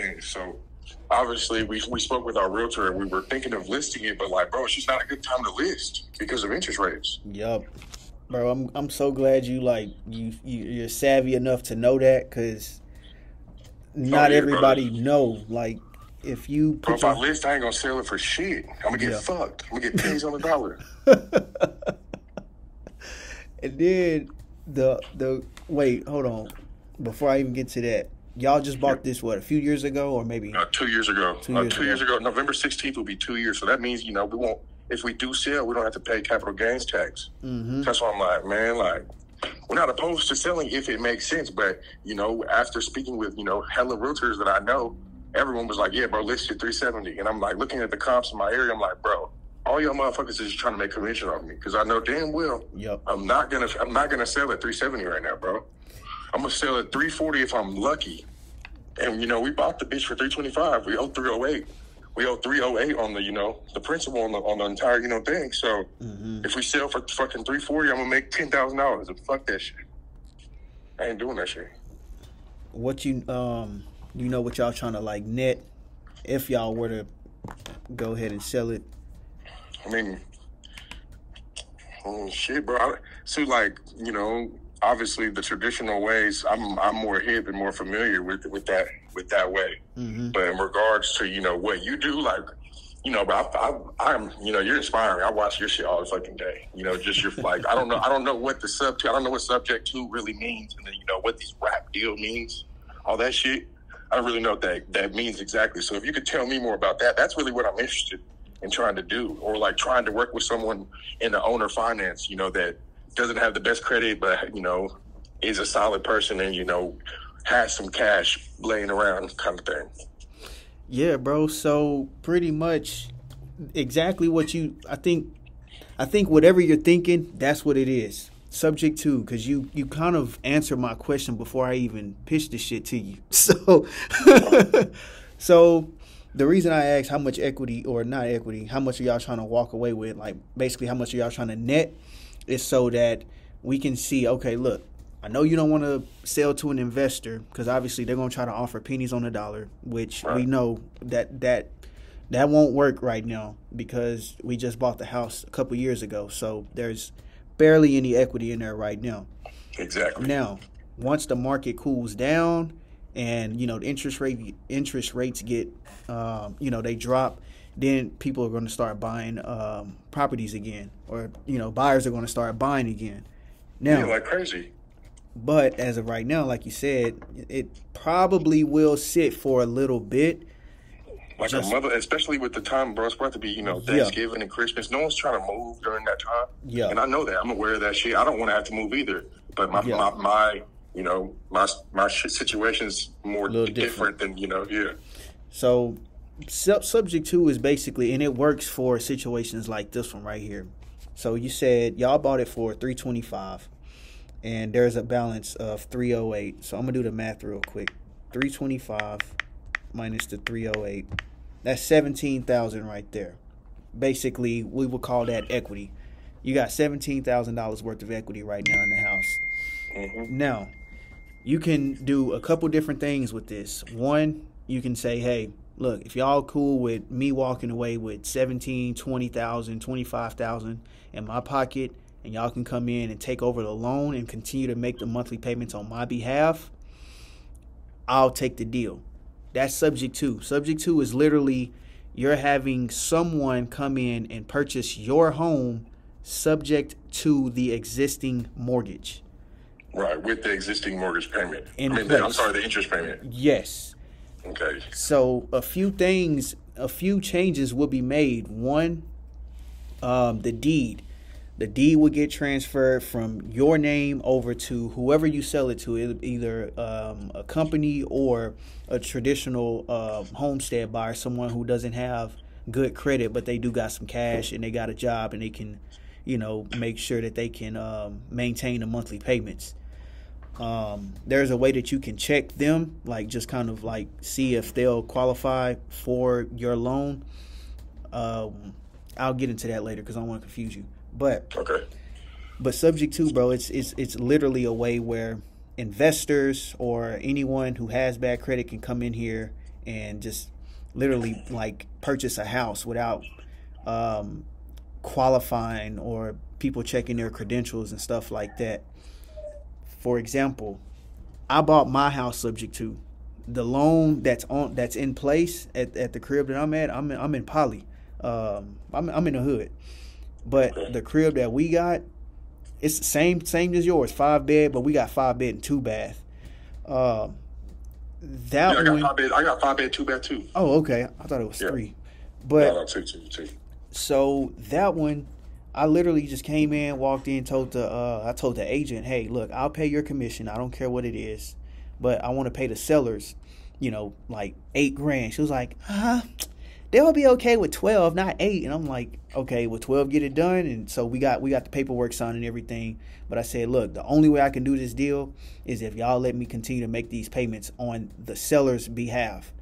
things. So obviously we spoke with our realtor and we were thinking of listing it, but like, bro, it's just not a good time to list because of interest rates. Yup. Bro, I'm so glad you're savvy enough to know that, because not everybody know. Like, if you put if I list, I ain't gonna sell it for shit. I'm gonna get fucked. I'm gonna get pennies on the dollar. And then the wait, hold on. Before I even get to that, y'all just bought this a few years ago, or maybe 2 years ago. 2 years ago. November 16th will be 2 years. So that means, we won't. If we do sell, we don't have to pay capital gains tax. Mm-hmm. That's why I'm like, man, like, we're not opposed to selling if it makes sense. But, after speaking with, hella realtors that I know, everyone was like, yeah, bro, list it 370. And I'm like, looking at the comps in my area, I'm like, bro, all y'all motherfuckers is just trying to make commission off me. Because I know damn well I'm not gonna sell at 370 right now, bro. I'm gonna sell at 340 if I'm lucky. And, we bought the bitch for 325. We owe 308. We owe 308 on the, the principal on the entire, thing. So if we sell for fucking 340, I'm gonna make $10,000. And fuck that shit. I ain't doing that shit. What you know what y'all trying to like net if y'all were to go ahead and sell it? I mean, shit, bro. So like, obviously the traditional ways, I'm more hip and more familiar with that way. Mm-hmm. But in regards to what you do, like, but I'm you're inspiring. I watch your shit all the fucking day. Just your like I don't know what subject to really means, and then what these rap deal means, all that shit. I don't really know what that means exactly. So if you could tell me more about that, that's really what I'm interested in trying to do, or like trying to work with someone in the owner finance, that doesn't have the best credit, but, is a solid person and, has some cash laying around kind of thing. Yeah, bro. So pretty much exactly what I think whatever you're thinking, that's what it is. Subject to, because you kind of answered my question before I even pitched the shit to you. So, so the reason I asked how much equity, or not equity, how much are y'all trying to walk away with, like basically how much are y'all trying to net, is so that we can see, okay, look, I know you don't want to sell to an investor because obviously they're going to try to offer pennies on the dollar, which we know that won't work right now because we just bought the house a couple years ago. So there's barely any equity in there right now. Exactly. Now, once the market cools down and, the interest rates get, they drop, then people are going to start buying properties again, or, buyers are going to start buying again. Now, like crazy. But as of right now, like you said, it probably will sit for a little bit. Like a mother, especially with the time, bro, it's about to be, Thanksgiving and Christmas. No one's trying to move during that time. Yeah. And I know that. I'm aware of that shit. I don't want to have to move either. But my situation's more different than, So subject to is basically, and it works for situations like this one right here. So you said y'all bought it for $325, and there's a balance of $308. So I'm gonna do the math real quick. $325 minus the $308, that's $17,000 right there. Basically, we would call that equity. You got $17,000 worth of equity right now in the house. Mm-hmm. Now, you can do a couple different things with this. One, you can say, hey, look, if y'all cool with me walking away with $17,000, $20,000, $25,000 in my pocket, and y'all can come in and take over the loan and continue to make the monthly payments on my behalf, I'll take the deal. That's subject to. Subject to is literally you're having someone come in and purchase your home subject to the existing mortgage. Right, with the existing mortgage payment. The interest payment. Yes. Okay. So a few changes will be made. One, the deed. The deed will get transferred from your name over to whoever you sell it to, either a company or a traditional homestead buyer, someone who doesn't have good credit, but they do got some cash and they got a job and they can, make sure that they can maintain the monthly payments. There's a way that you can check them, like just kind of like see if they'll qualify for your loan. I'll get into that later because I don't want to confuse you. But okay. But subject to, bro, it's literally a way where investors or anyone who has bad credit can come in here and just literally like purchase a house without qualifying or people checking their credentials and stuff like that. For example, I bought my house subject to the loan that's in place at the crib that I'm at. I'm in Poly. I'm in the hood, but the crib that we got, it's the same as yours, 5-bed, but we got 5-bed and 2-bath. I got 5-bed, 2-bath too. Oh, okay. I thought it was 3, but no, two. So that one, I literally just came in, walked in, I told the agent, hey, look, I'll pay your commission. I don't care what it is, but I want to pay the sellers, like $8,000. She was like, they'll be okay with 12, not 8. And I'm like, okay, with 12, get it done. And so we got the paperwork signed and everything. But I said, look, the only way I can do this deal is if y'all let me continue to make these payments on the seller's behalf.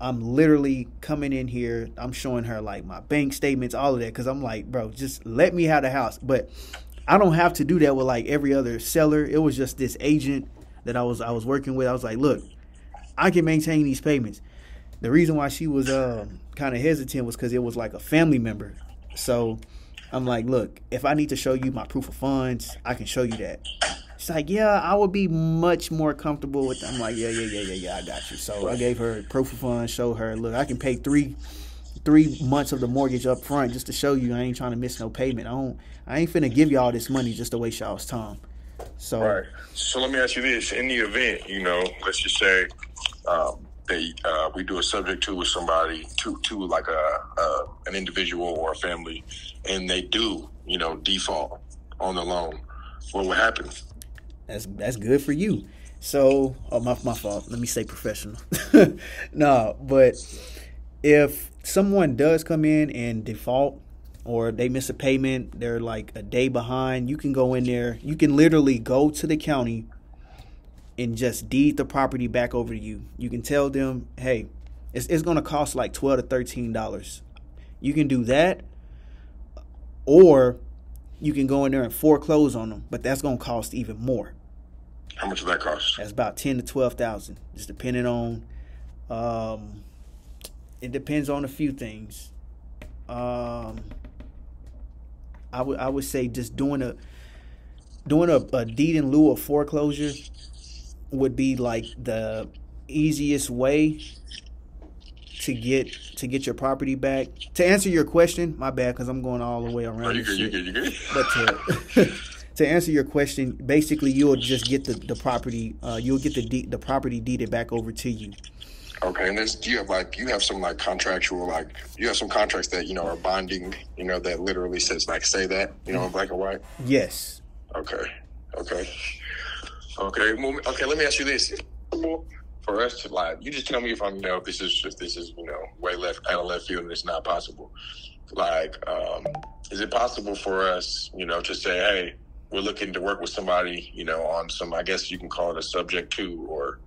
I'm literally coming in here. I'm showing her like my bank statements, all of that, because I'm like, bro, just let me have the house. But I don't have to do that with like every other seller. It was just this agent that I was working with. I was like, look, I can maintain these payments. The reason why she was kind of hesitant was because it was like a family member. So I'm like, look, if I need to show you my proof of funds, I can show you that. She's like, yeah, I would be much more comfortable with that. I'm like, yeah, I got you. So I gave her proof of funds, showed her, look, I can pay three months of the mortgage up front just to show you I ain't trying to miss no payment. I ain't finna give y'all this money just to waste y'all's time. So right. So let me ask you this: in the event, let's just say we do a subject to with somebody to like an individual or a family, and they do default on the loan, what would happen? That's good for you. So, my fault. Let me say professional. No, but if someone does come in and default, or they miss a payment, they're like a day behind, you can go in there. You can literally go to the county and just deed the property back over to you. You can tell them, hey, it's going to cost like $12 to $13. You can do that, or you can go in there and foreclose on them, but that's going to cost even more. How much does that cost? That's about $10,000 to $12,000, just depending on. It depends on a few things. I would say just doing a deed in lieu of foreclosure would be like the easiest way to get your property back. To answer your question, my bad, because I'm going all the way around. You good. But to answer your question, basically you'll just get the property. You'll get the property deeded back over to you. Okay, and do you have some like contractual, like you have some contracts that are binding, that literally says like say that in black and white? Yes. Okay. Let me ask you this: for us to like, you just tell me if this is way out of left field and it's not possible. Like, is it possible for us, to say, hey, we're looking to work with somebody, on some, I guess you can call it a subject to or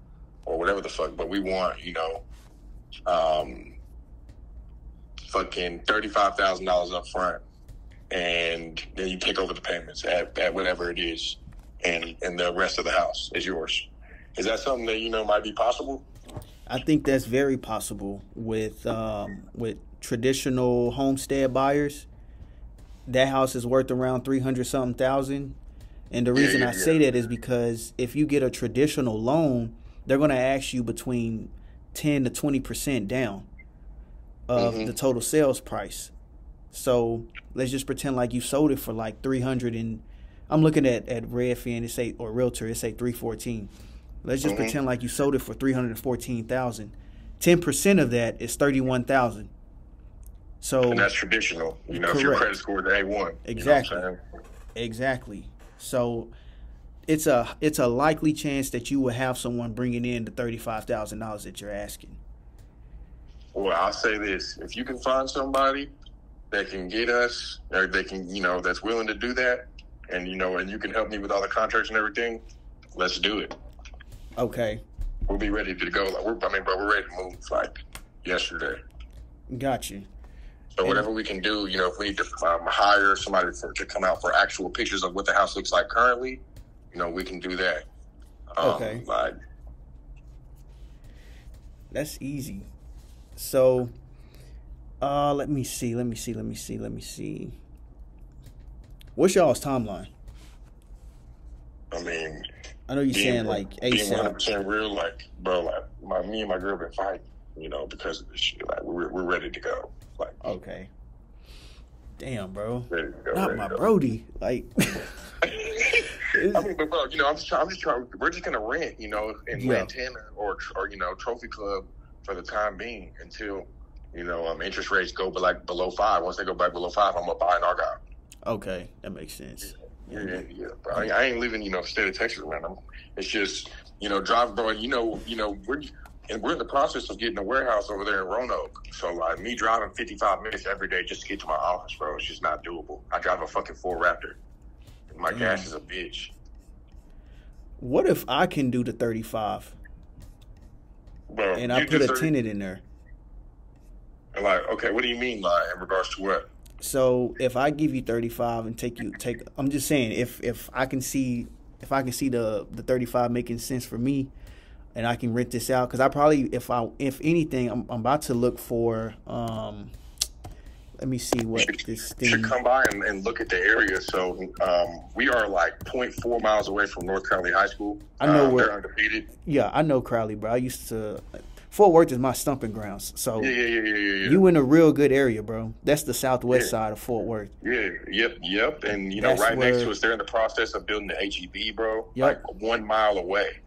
whatever the fuck, but we want, fucking $35,000 up front, and then you take over the payments at whatever it is, and the rest of the house is yours. Is that something that might be possible? I think that's very possible with traditional homestead buyers. That house is worth around $300-something thousand, and the reason I say that is because if you get a traditional loan, they're going to ask you between 10 to 20% down of the total sales price. So let's just pretend like you sold it for like 300, and I'm looking at Redfin, or Realtor, it say 314. Let's just pretend like you sold it for $314,000. 10% of that is $31,000. So, and that's traditional. If your credit score is A1. Exactly. Exactly. So it's a likely chance that you will have someone bringing in the $35,000 that you're asking. Well, I'll say this: if you can find somebody that can get us, or they can, that's willing to do that, and and you can help me with all the contracts and everything, let's do it. Okay. We'll be ready to go. We're ready to move like yesterday. Got you. So whatever we can do, if we need to hire somebody to come out for actual pictures of what the house looks like currently, we can do that. Okay. That's easy. So, let me see. What's y'all's timeline? I mean, I know you're saying like being ASAP. 100% real, like, bro, like me and my girl been fighting, because of this shit. Like, we're ready to go. Like, Okay. Damn, bro. ready to go. Not ready my to go. Brody. Like, I mean, but bro, I'm just trying. We're just gonna rent, in Lantana or Trophy Club for the time being until, interest rates go below 5. Once they go back below 5, I'm gonna buy an Argyle. okay, that makes sense. Yeah, bro. I ain't living, state of Texas around them. It's just, drive, bro. We're in the process of getting a warehouse over there in Roanoke. So, like, me driving 55 minutes every day just to get to my office, bro, it's just not doable. I drive a fucking Ford Raptor. And my gas is a bitch. What if I can do the 35 Bro, and I put a tenant in there? Like, okay, what do you mean, like, in regards to what? So if I give you 35 and I'm just saying if I can see the 35 making sense for me, and I can rent this out, because I probably, if anything, I'm about to look for let me see what this thing. You should come by and look at the area. So we are like 0.4 miles away from North Crowley High School. I know where. They're undefeated. Yeah, I know Crowley, bro. I used to. Fort Worth is my stomping grounds. So yeah. You in a real good area, bro. That's the southwest side of Fort Worth. Yeah, yep. And That's right next to us, they're in the process of building the HEB, bro. Yep. Like 1 mile away.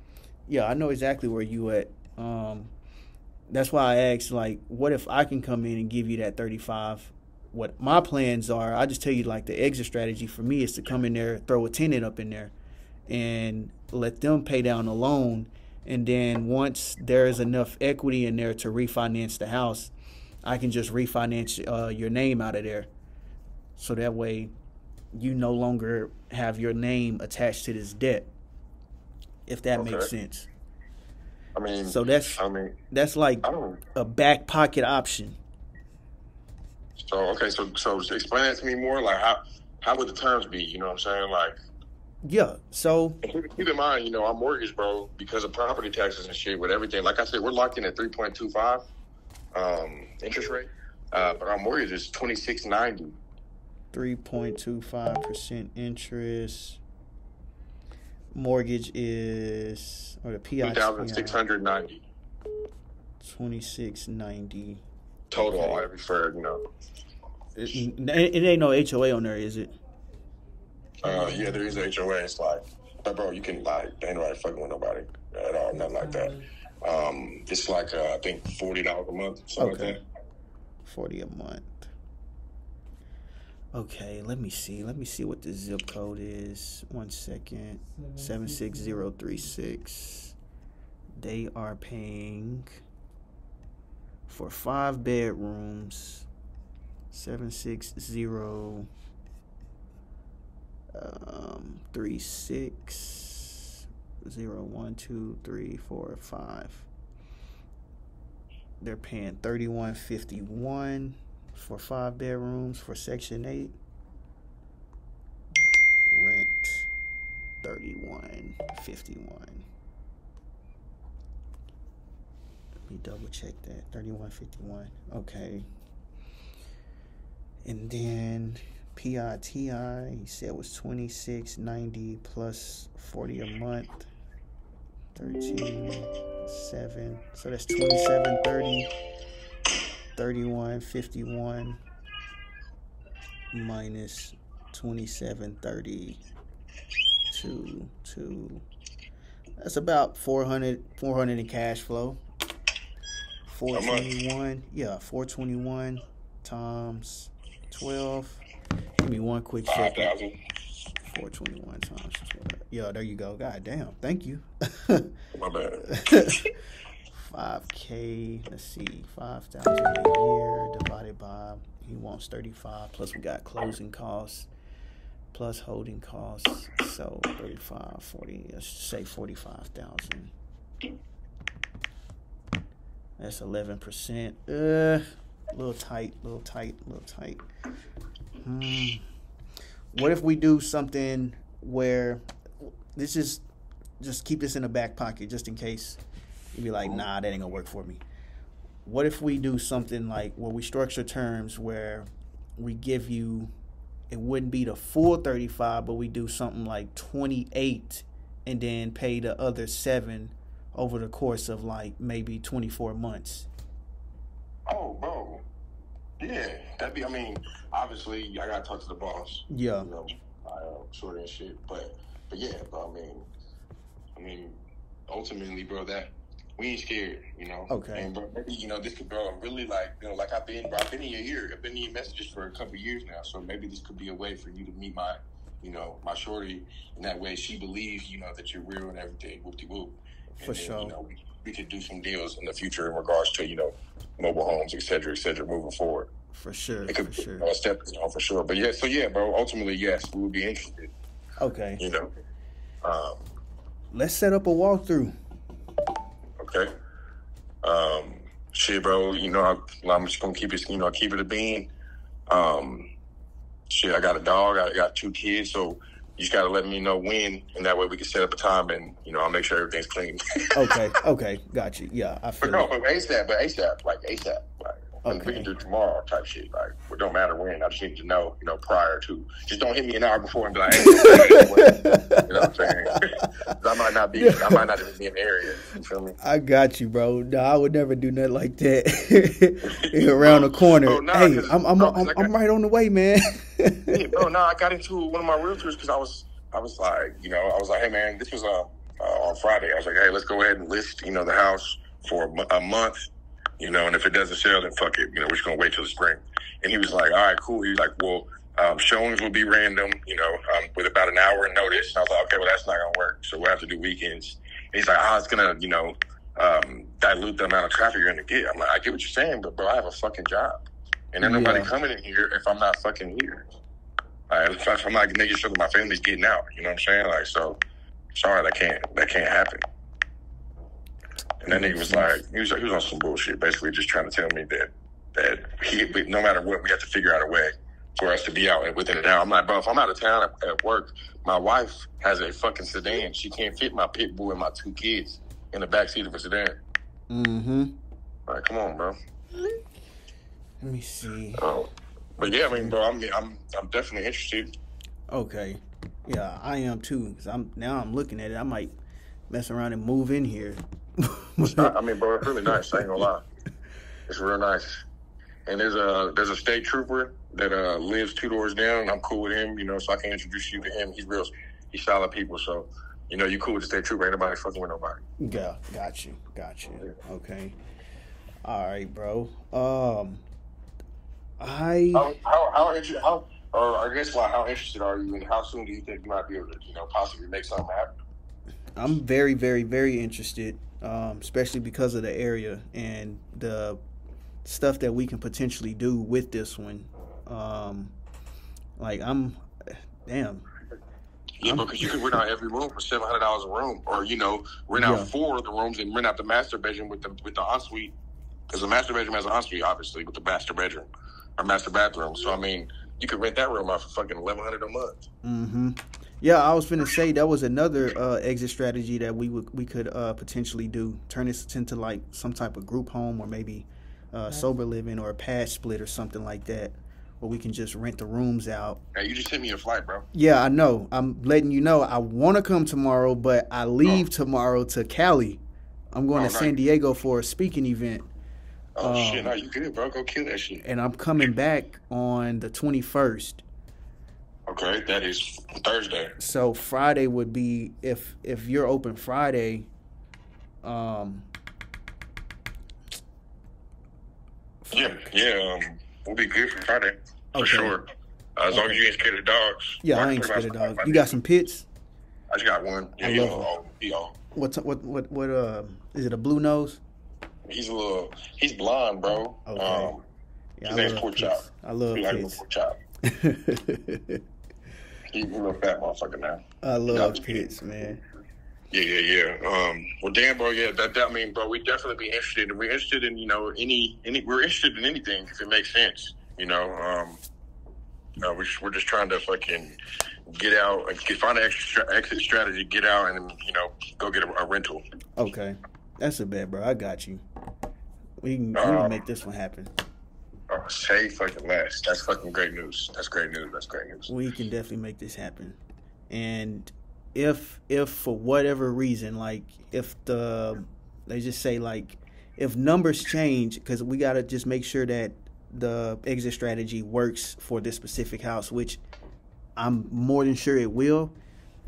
Yeah, I know exactly where you at. That's why I asked, like, what if I can come in and give you that 35? What my plans are, I just tell you, like, the exit strategy for me is to come in there, throw a tenant up in there, and let them pay down the loan. And then once there is enough equity in there to refinance the house, I can just refinance your name out of there. So that way you no longer have your name attached to this debt, if that makes sense. I mean, so that's like a back pocket option. So explain that to me more. Like, how would the terms be? You know what I'm saying? Like, yeah. So keep in mind, our mortgage, bro, because of property taxes and shit, with everything. Like I said, we're locked in at 3.25 interest rate, but our mortgage is $26.90. 3.25% interest. Mortgage is, or the PI, $2,690. $26.90 total. Okay. Every for It ain't no HOA on there, is it? Yeah, there is a HOA. It's like, but bro, you can, like, ain't nobody fucking with nobody at all, nothing like that. It's like I think $40 a month, something like that. $40 a month. Okay, let me see what the zip code is. 1 second. 76036. They are paying for 5 bedrooms. 76036 1 2 3 4 5. They're paying $31.51 for 5 bedrooms for Section 8. Rent $31.51. Let me double check that. $31.51. Okay. And then PITI, he said was $26.90 plus $40 a month. 13.7. So that's $27.30. $31.51 minus $27.30 to that's about 400 in cash flow. 421. Yeah, 421 times 12. Give me one quick check. 421 times 12. Yeah, there you go. God damn. Thank you. My bad. 5K, let's see, 5,000 a year divided by, he wants 35, plus we got closing costs, plus holding costs, so 35, 40, let's say 45,000. That's 11%. A little tight. What if we do something where this is, just keep this in the back pocket just in case? You'd be like, nah, that ain't gonna work for me. what if we do something like where we structure terms where we give you, it wouldn't be the full 35, but we do something like 28 and then pay the other 7 over the course of like maybe 24 months. Oh, bro. Yeah, that'd be, I mean, obviously, I gotta talk to the boss. Yeah. You know, sort of shit. But yeah, bro, I mean, ultimately, bro, that we ain't scared, you know. Okay. And, bro, maybe, you know, this could, bro, really, like, you know, like I've been in your ear. I've been in your messages for a couple of years now. So maybe this could be a way for you to meet my, you know, my shorty. And that way she believes, you know, that you're real and everything. Whoop-de-whoop. For sure. You know, we could do some deals in the future in regards to, you know, mobile homes, et cetera, moving forward. For sure. It could for be sure. a step, you know, for sure. But yeah, so yeah, bro, ultimately, yes, we would be interested. Okay. You know. Let's set up a walkthrough. Okay. Shit, bro, you know, I'm just gonna keep it a bean. Shit, I got a dog, I got 2 kids, so you just gotta let me know when, and that way we can set up a time, and you know, I'll make sure everything's clean. Okay, got you. Yeah, I feel. But ASAP, like okay. we can do tomorrow type shit. Like, it don't matter when. I just need to know, you know, prior to. Just don't hit me an hour before and be like, hey, you know what I'm saying? I might not even be in the area. You feel me? I got you, bro. No, I would never do nothing like that. Around the corner. Oh, nah, hey, I'm right on the way, man. Yeah, bro. No, I got into one of my realtors because I was like, you know, I was like, hey, man, this was on Friday. I was like, hey, let's go ahead and list, you know, the house for a month. You know, and if it doesn't sell, then fuck it. You know, we're just going to wait till the spring. And he was like, all right, cool. He was like, well, showings will be random, you know, with about an hour notice. And I was like, okay, well, that's not going to work. So we'll have to do weekends. And he's like, it's going to, you know, dilute the amount of traffic you're going to get. I'm like, I get what you're saying, but, bro, I have a fucking job. And there's nobody coming in here if I'm not fucking here. If I'm not making sure that my family's getting out. You know what I'm saying? Like, so, sorry, that can't happen. And that nigga was like, he was on some bullshit, basically just trying to tell me that no matter what, we have to figure out a way for us to be out within an hour. I'm like, bro, if I'm out of town at work, my wife has a fucking sedan. She can't fit my pit bull and my 2 kids in the backseat of a sedan. Mm-hmm. Like, come on, bro. Let me see. But yeah, I mean, bro, I'm definitely interested. Okay. Yeah, I am too. Cause I'm looking at it. I might mess around and move in here. I mean, bro, it's really nice. I ain't gonna lie. It's real nice. And there's a state trooper that lives 2 doors down. I'm cool with him, you know, so I can introduce you to him. He's solid people. So, you know, you cool with the state trooper. Ain't nobody fucking with nobody. Yeah, got you. Yeah. Okay. All right, bro. How interested are you, and how soon do you think you might be able to, you know, possibly make something happen? I'm very, very, very interested, especially because of the area and the stuff that we can potentially do with this one. Yeah, because you could rent out every room for $700 a room, or, you know, rent out 4 of the rooms and rent out the master bedroom with the ensuite, because the master bedroom has an ensuite, obviously, with the master bedroom or master bathroom. So I mean, you could rent that room out for fucking $1,100 a month. Mm-hmm. Yeah, I was finna say that was another exit strategy that we could potentially do. Turn this into like some type of group home, or maybe sober living, or a pad split or something like that, where we can just rent the rooms out. Hey, you just hit me a flight, bro. Yeah, I know. I'm letting you know. I want to come tomorrow, but I leave tomorrow to Cali. I'm going to San Diego for a speaking event. Oh, shit. No, you good, bro. Go kill that shit. And I'm coming back on the 21st. Okay, that is Thursday. So Friday would be, if you're open Friday, we'll be good for Friday, for sure. As long as you ain't scared of dogs. Yeah, I ain't scared of dogs. You got some pits? I just got one. Yeah, I love him. What is it, a blue nose? He's blonde, bro. Okay. His name's Pork Chop. I love pits. Pork Chop. He's a little fat motherfucker now. I love pits, man. Yeah. Well, damn, bro. Yeah, I mean, bro, we definitely be interested. We're interested in, you know, we're interested in anything if it makes sense. You know, we're just trying to fucking get out, find an exit strategy, get out, and, you know, go get a rental. Okay, that's a bet, bro. I got you. We can make this one happen. Oh, say fucking less. That's fucking great news. That's great news. That's great news. We can definitely make this happen. And if for whatever reason, like if they just say like if numbers change, because we gotta just make sure that the exit strategy works for this specific house, which I'm more than sure it will.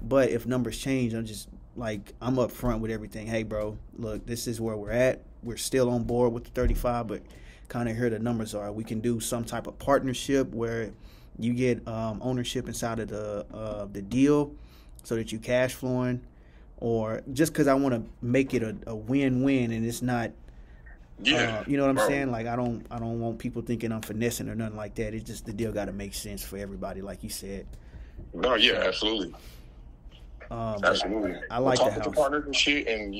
But if numbers change, I'm up front with everything. Hey, bro, look, this is where we're at. We're still on board with the 35, but kind of here the numbers are. We can do some type of partnership where you get ownership inside of the deal so that you cash flowing, or just because I want to make it a win-win and it's not, you know what I'm saying? Like I don't want people thinking I'm finessing or nothing like that. It's just the deal got to make sense for everybody, like you said. No, yeah, absolutely. Absolutely. I like talk the with house. the partners and shit, and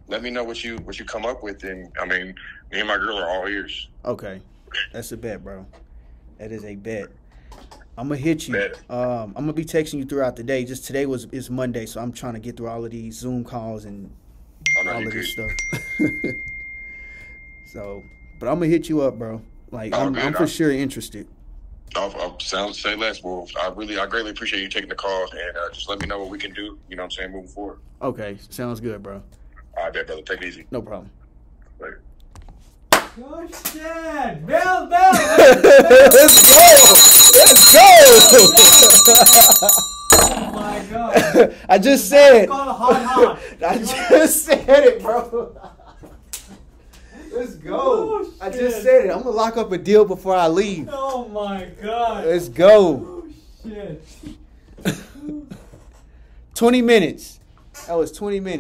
let me know what you come up with. And I mean, me and my girl are all ears. Okay, that's a bet, bro. That is a bet. I'm gonna hit you. Bet. I'm gonna be texting you throughout the day. Just today is Monday, so I'm trying to get through all of these Zoom calls and all of this stuff. So, but I'm gonna hit you up, bro. Like I'm for sure interested. I'll say less, bro. I greatly appreciate you taking the call, and just let me know what we can do. You know what I'm saying, moving forward. Okay, sounds good, bro. All right, bet, brother. Take it easy. No problem. Later. Good shit! Bell! Let's go! Oh my god! I just said it. Call it hot. I just said it, bro. Let's go. Oh, I just said it. I'm gonna lock up a deal before I leave. Oh my god! Let's go. Oh shit! 20 minutes. That was 20 minutes.